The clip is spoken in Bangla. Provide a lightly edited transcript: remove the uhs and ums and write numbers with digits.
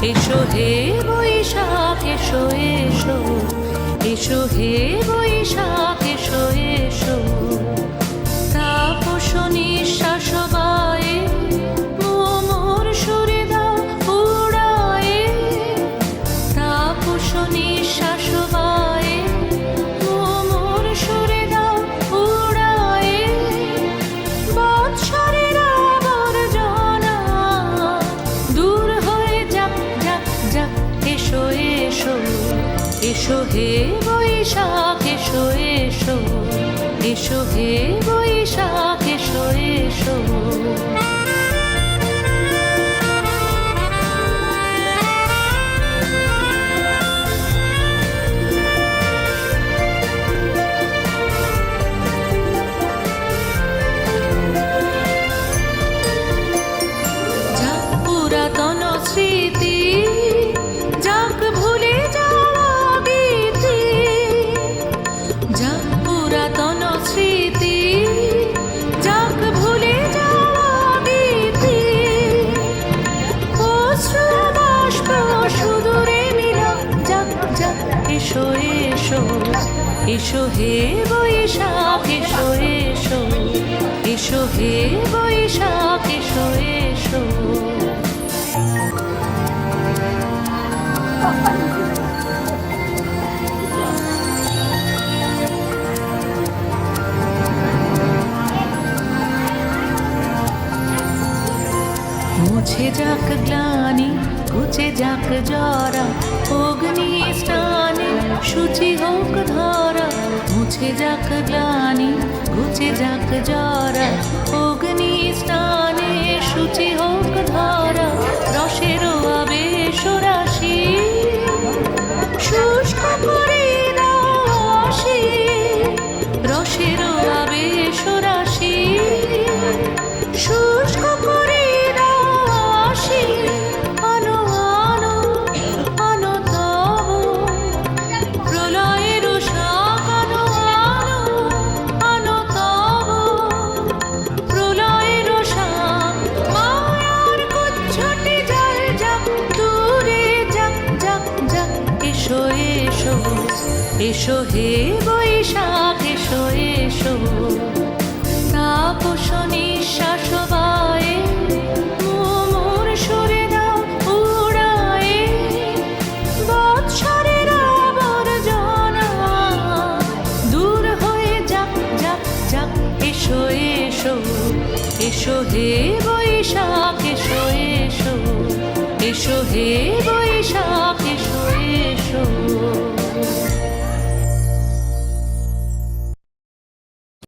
এসো হে বৈশাখ এসো এসো, এসো হে বৈশাখ এসো এসো। তাপস নিঃশ্বাস বায়ে মোর সুরে দাও উড়ায়ে, তাপস নিঃশ্বাস বায়ে মোর সুরে দাও উড়ায়ে। বৎসরের আবর্জনা দূর হয়ে যাক যাক যাক, এসো এসো, এসো হে বৈশাখ এসো এসো, এসো হে বৈশাখ এসো এসো। যাক পুরাতন স্মৃতি, যাক ভুলে যাওয়া গীতি, যাক পুরাতন স্মৃতি, যাক ভুলে যাওয়া গীতি। অশ্রু বাষ্প সুদূরে মিলক যাক যাক, এসো এসো, এসো হে বৈশাখ এসো এসো, এসো হে বৈশাখ এসো এসো। মুছে যাক গ্লানি, ঘুচে যাক জরা, অগ্নি স্নানে শুচি হোক ধরা। মুছে যাক গ্লানি, ঘুচে যাক জরা, অগ্নি স্নানে শুচি হোক ধরা। রসের আবেশ রাশি শুষ্ক করে দাও আসি, রসের আবেশ রাশি শুষ্ক করে দাও আসি। আনো আনো আনো তব প্রলয়ের শাক, আনো আনো আনো তব প্রলয়ের শাক। মায়ার কুচ্ছটি জল যাক দূরে যাক যাক যাক, এসো এসো, এসো হে বৈশাখ এসো এসো। তাপস নিঃশ্বাস বায়ে মোর সুরে দাও উড়ায়ে। বৎসরের আবর্জনা দূর হয়ে যাক যাক যাক, এসো এসো, এসো হে বৈশাখ এসো এসো, এসো হে